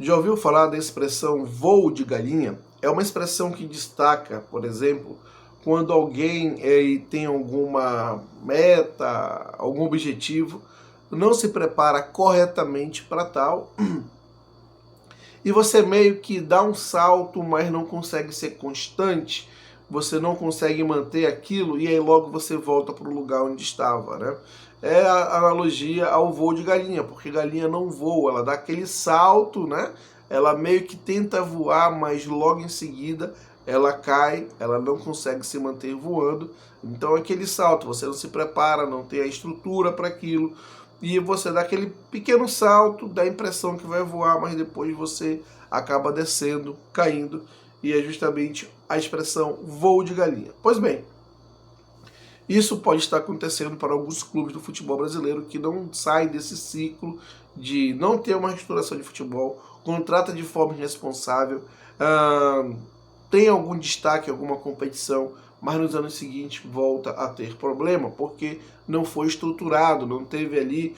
Já ouviu falar da expressão voo de galinha? É uma expressão que destaca, por exemplo, quando alguém tem alguma meta, algum objetivo, não se prepara corretamente para tal e você meio que dá um salto, mas não consegue ser constante, você não consegue manter aquilo e aí logo você volta para o lugar onde estava, né? É a analogia ao voo de galinha, porque galinha não voa, ela dá aquele salto, né? Ela meio que tenta voar, mas logo em seguida ela cai, ela não consegue se manter voando. Então aquele salto, você não se prepara, não tem a estrutura para aquilo, e você dá aquele pequeno salto, dá a impressão que vai voar, mas depois você acaba descendo, caindo, e é justamente a expressão voo de galinha. Pois bem, isso pode estar acontecendo para alguns clubes do futebol brasileiro que não saem desse ciclo de não ter uma reestruturação de futebol, contrata de forma irresponsável, tem algum destaque, alguma competição, mas nos anos seguintes volta a ter problema, porque não foi estruturado, não teve ali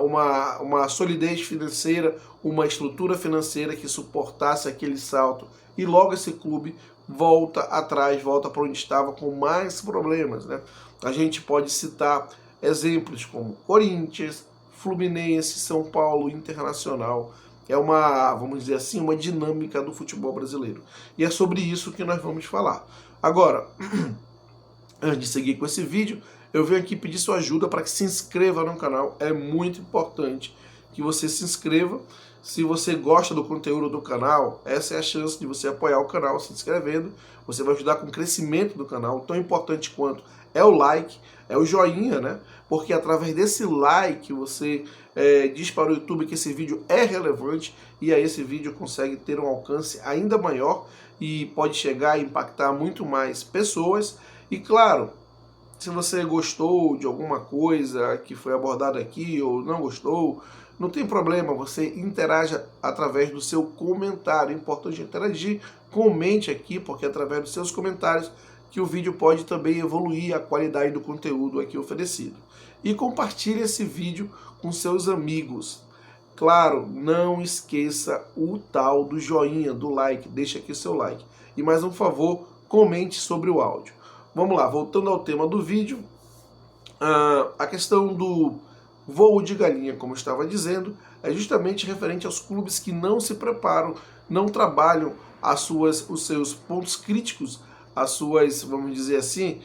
uma solidez financeira, uma estrutura financeira que suportasse aquele salto, e logo esse clube volta atrás, volta para onde estava com mais problemas, né? A gente pode citar exemplos como Corinthians, Fluminense, São Paulo, Internacional. É uma, vamos dizer assim, uma dinâmica do futebol brasileiro. E é sobre isso que nós vamos falar. Agora, antes de seguir com esse vídeo, eu venho aqui pedir sua ajuda para que se inscreva no canal. É muito importante que você se inscreva. Se você gosta do conteúdo do canal, essa é a chance de você apoiar o canal se inscrevendo. Você vai ajudar com o crescimento do canal, tão importante quanto é o like, é o joinha, né? Porque através desse like você diz para o YouTube que esse vídeo é relevante, e aí esse vídeo consegue ter um alcance ainda maior e pode chegar a impactar muito mais pessoas. E claro, se você gostou de alguma coisa que foi abordada aqui ou não gostou, não tem problema, você interaja através do seu comentário. É importante interagir, comente aqui, porque é através dos seus comentários que o vídeo pode também evoluir a qualidade do conteúdo aqui oferecido. E compartilhe esse vídeo com seus amigos. Claro, não esqueça o tal do joinha, do like, deixa aqui o seu like. E mais um favor, comente sobre o áudio. Vamos lá, voltando ao tema do vídeo, a questão do voo de galinha, como eu estava dizendo, é justamente referente aos clubes que não se preparam, não trabalham os seus pontos críticos, as suas, vamos dizer assim,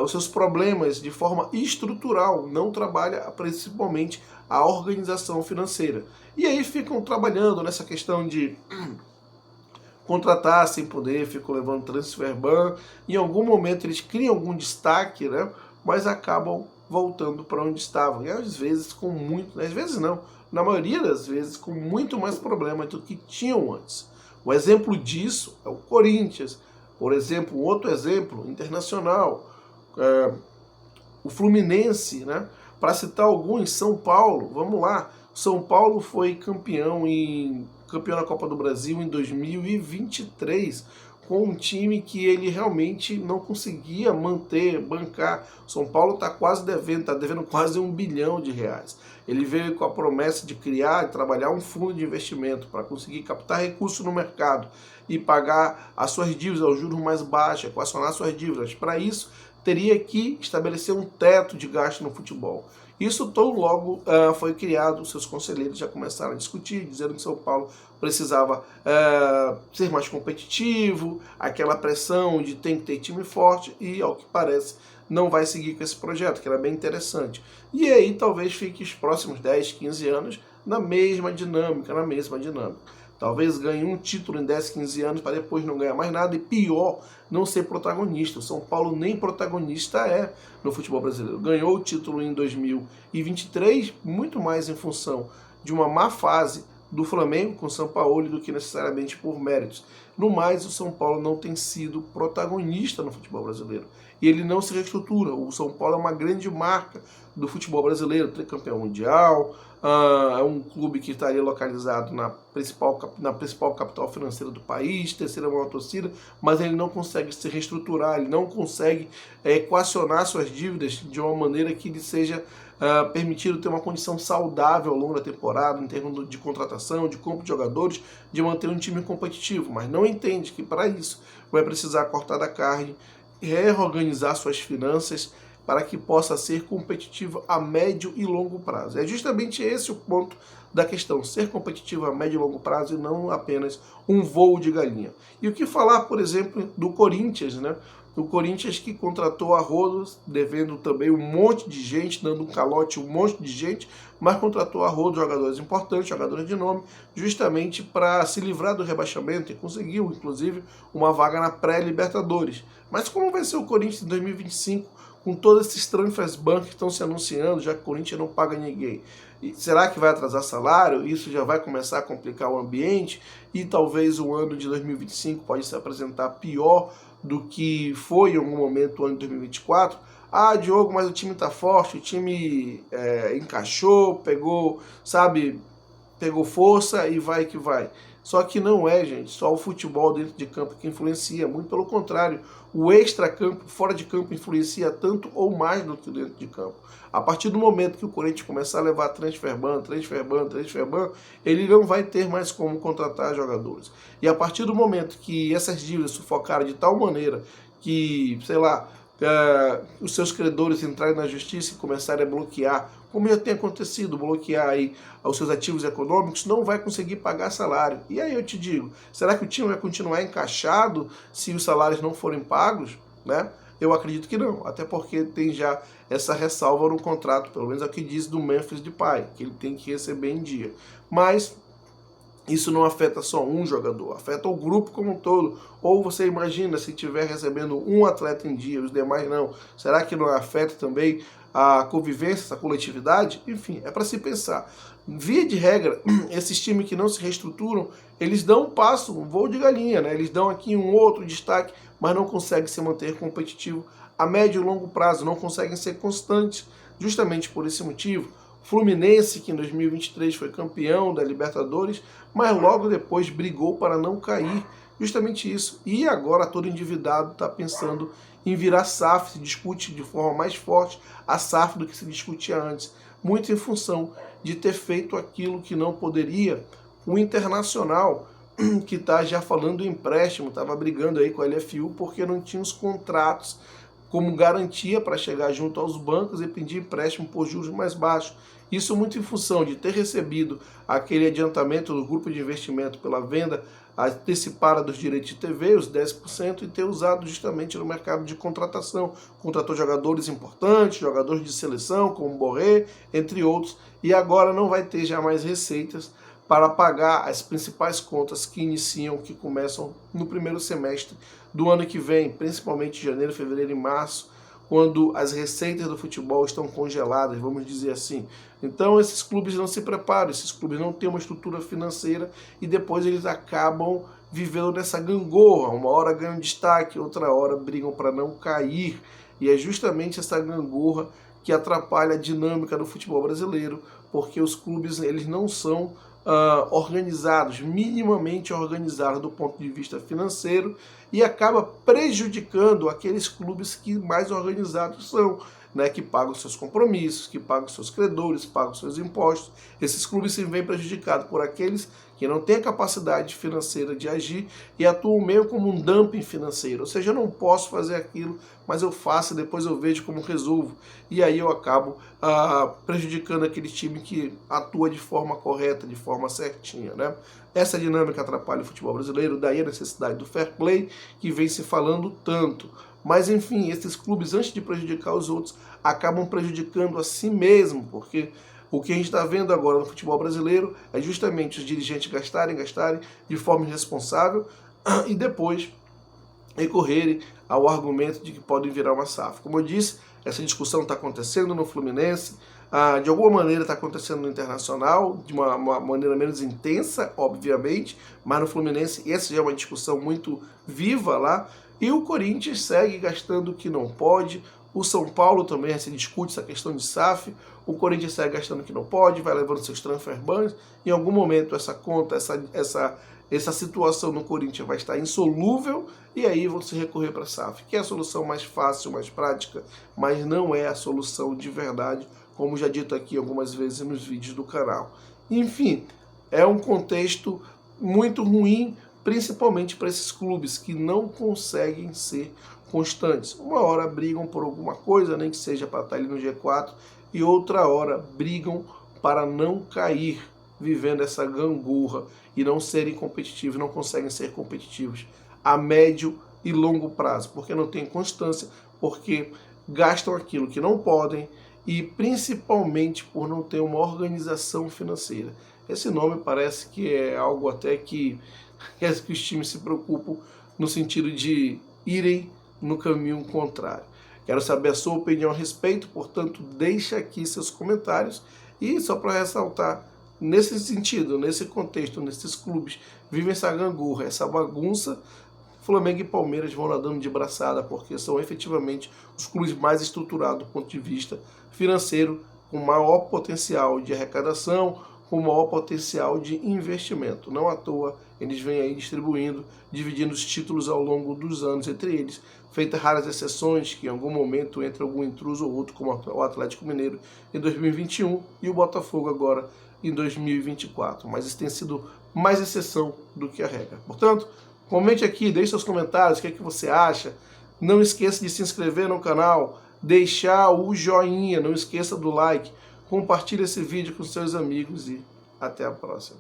os seus problemas de forma estrutural, não trabalha principalmente a organização financeira. E aí ficam trabalhando nessa questão de contratar sem poder, ficam levando transfer ban, em algum momento eles criam algum destaque, né? Mas acabam voltando para onde estavam. E às vezes com muito, às vezes não, na maioria das vezes com muito mais problemas do que tinham antes. Um exemplo disso é o Corinthians, por exemplo, um outro exemplo, Internacional, o Fluminense, né? Para citar alguns, São Paulo, vamos lá. São Paulo foi campeão da Copa do Brasil em 2023, com um time que ele realmente não conseguia manter, bancar. São Paulo está quase devendo, está devendo quase R$1 bilhão. Ele veio com a promessa de criar e trabalhar um fundo de investimento para conseguir captar recursos no mercado e pagar as suas dívidas aos juros mais baixos, equacionar suas dívidas. Para isso, teria que estabelecer um teto de gasto no futebol. Isso tão logo foi criado, os seus conselheiros já começaram a discutir, dizendo que São Paulo precisava ser mais competitivo, aquela pressão de tem que ter time forte, e ao que parece não vai seguir com esse projeto, que era bem interessante. E aí talvez fique os próximos 10, 15 anos na mesma dinâmica, Talvez ganhe um título em 10, 15 anos para depois não ganhar mais nada, e pior, não ser protagonista. O São Paulo nem protagonista é no futebol brasileiro. Ganhou o título em 2023, muito mais em função de uma má fase do Flamengo com o São Paulo do que necessariamente por méritos. No mais, o São Paulo não tem sido protagonista no futebol brasileiro. E ele não se reestrutura. O São Paulo é uma grande marca do futebol brasileiro, tricampeão mundial, é um clube que estaria localizado na principal capital financeira do país, terceira maior torcida, mas ele não consegue se reestruturar, ele não consegue equacionar suas dívidas de uma maneira que ele seja permitiram ter uma condição saudável ao longo da temporada, em termos de contratação, de compra de jogadores, de manter um time competitivo, mas não entende que para isso vai precisar cortar da carne, reorganizar suas finanças para que possa ser competitivo a médio e longo prazo. É justamente esse o ponto da questão, ser competitivo a médio e longo prazo e não apenas um voo de galinha. E o que falar, por exemplo, do Corinthians, né? O Corinthians que contratou a rodo, devendo também um monte de gente, dando um calote um monte de gente, mas contratou a rodo jogadores importantes, jogadores de nome, justamente para se livrar do rebaixamento e conseguiu, inclusive, uma vaga na pré-Libertadores. Mas como vai ser o Corinthians em 2025, com todos esses transfers ban que estão se anunciando, já que o Corinthians não paga ninguém? E será que vai atrasar salário? Isso já vai começar a complicar o ambiente e talvez o ano de 2025 pode se apresentar pior do que foi em algum momento o ano de 2024. Ah, Diogo, mas o time tá forte, o time encaixou, pegou, sabe, pegou força e vai que vai. Só que não é, gente, só o futebol dentro de campo que influencia, muito pelo contrário, o extra-campo, fora de campo, influencia tanto ou mais do que dentro de campo. A partir do momento que o Corinthians começar a levar transfer ban, ele não vai ter mais como contratar jogadores. E a partir do momento que essas dívidas sufocarem de tal maneira que, sei lá, os seus credores entrarem na justiça e começarem a bloquear, como já tem acontecido, bloquear aí os seus ativos econômicos, não vai conseguir pagar salário. E aí eu te digo, será que o time vai continuar encaixado se os salários não forem pagos, né? Eu acredito que não, até porque tem já essa ressalva no contrato, pelo menos é o que diz do Memphis Depay, que ele tem que receber em dia. Mas isso não afeta só um jogador, afeta o grupo como um todo. Ou você imagina se estiver recebendo um atleta em dia, os demais não. Será que não afeta também a convivência, essa coletividade? Enfim, é para se pensar. Via de regra, esses times que não se reestruturam, eles dão um passo, um voo de galinha, né? Eles dão aqui um outro destaque, mas não conseguem se manter competitivo a médio e longo prazo, não conseguem ser constantes. Justamente por esse motivo, Fluminense, que em 2023 foi campeão da Libertadores, mas logo depois brigou para não cair, justamente isso. E agora todo endividado está pensando em virar SAF, se discute de forma mais forte a SAF do que se discutia antes, muito em função de ter feito aquilo que não poderia. O Internacional, que está já falando em empréstimo, estava brigando aí com a LFU porque não tinha os contratos como garantia para chegar junto aos bancos e pedir empréstimo por juros mais baixos. Isso muito em função de ter recebido aquele adiantamento do grupo de investimento pela venda antecipada dos direitos de TV, os 10%, e ter usado justamente no mercado de contratação. Contratou jogadores importantes, jogadores de seleção, como Borré, entre outros, e agora não vai ter já mais receitas para pagar as principais contas que começam no primeiro semestre do ano que vem, principalmente janeiro, fevereiro e março, quando as receitas do futebol estão congeladas, vamos dizer assim. Então esses clubes não se preparam, esses clubes não têm uma estrutura financeira e depois eles acabam vivendo nessa gangorra. Uma hora ganham destaque, outra hora brigam para não cair. E é justamente essa gangorra que atrapalha a dinâmica do futebol brasileiro, porque os clubes eles não são organizados, minimamente organizados do ponto de vista financeiro, e acaba prejudicando aqueles clubes que mais organizados são, né, que pagam seus compromissos, que pagam seus credores, pagam seus impostos. Esses clubes se veem prejudicados por aqueles que não têm a capacidade financeira de agir e atuam meio como um dumping financeiro. Ou seja, eu não posso fazer aquilo, mas eu faço e depois eu vejo como resolvo. E aí eu acabo prejudicando aquele time que atua de forma correta, de forma certinha, né? Essa dinâmica atrapalha o futebol brasileiro, daí a necessidade do fair play, que vem se falando tanto. Mas enfim, esses clubes, antes de prejudicar os outros, acabam prejudicando a si mesmo, porque o que a gente está vendo agora no futebol brasileiro é justamente os dirigentes gastarem de forma irresponsável e depois recorrerem ao argumento de que podem virar uma SAF. Como eu disse, essa discussão está acontecendo no Fluminense, de alguma maneira está acontecendo no Internacional, de uma maneira menos intensa, obviamente, mas no Fluminense essa já é uma discussão muito viva lá, e o Corinthians segue gastando o que não pode. O São Paulo também se discute essa questão de SAF, o Corinthians segue gastando o que não pode, vai levando seus transfer bans, em algum momento essa conta, essa situação no Corinthians vai estar insolúvel e aí vão se recorrer para a SAF, que é a solução mais fácil, mais prática, mas não é a solução de verdade como já dito aqui algumas vezes nos vídeos do canal. Enfim, é um contexto muito ruim, principalmente para esses clubes que não conseguem ser constantes. Uma hora brigam por alguma coisa, nem que seja para estar ali no G4, e outra hora brigam para não cair, vivendo essa gangorra e não serem competitivos, não conseguem ser competitivos a médio e longo prazo, porque não tem constância, porque gastam aquilo que não podem e principalmente por não ter uma organização financeira. Esse nome parece que é algo até que os times se preocupam no sentido de irem no caminho contrário. Quero saber a sua opinião a respeito, portanto, deixa aqui seus comentários. E só para ressaltar, nesse sentido, nesse contexto, nesses clubes, vivem essa gangorra, essa bagunça. Flamengo e Palmeiras vão nadando de braçada, porque são efetivamente os clubes mais estruturados do ponto de vista financeiro, com maior potencial de arrecadação, com maior potencial de investimento. Não à toa, eles vêm aí distribuindo, dividindo os títulos ao longo dos anos entre eles, feitas raras exceções, que em algum momento entra algum intruso ou outro, como o Atlético Mineiro em 2021 e o Botafogo agora em 2024. Mas isso tem sido mais exceção do que a regra. Portanto, comente aqui, deixe seus comentários, o que é que você acha. Não esqueça de se inscrever no canal, deixar o joinha, não esqueça do like, compartilhe esse vídeo com seus amigos e até a próxima.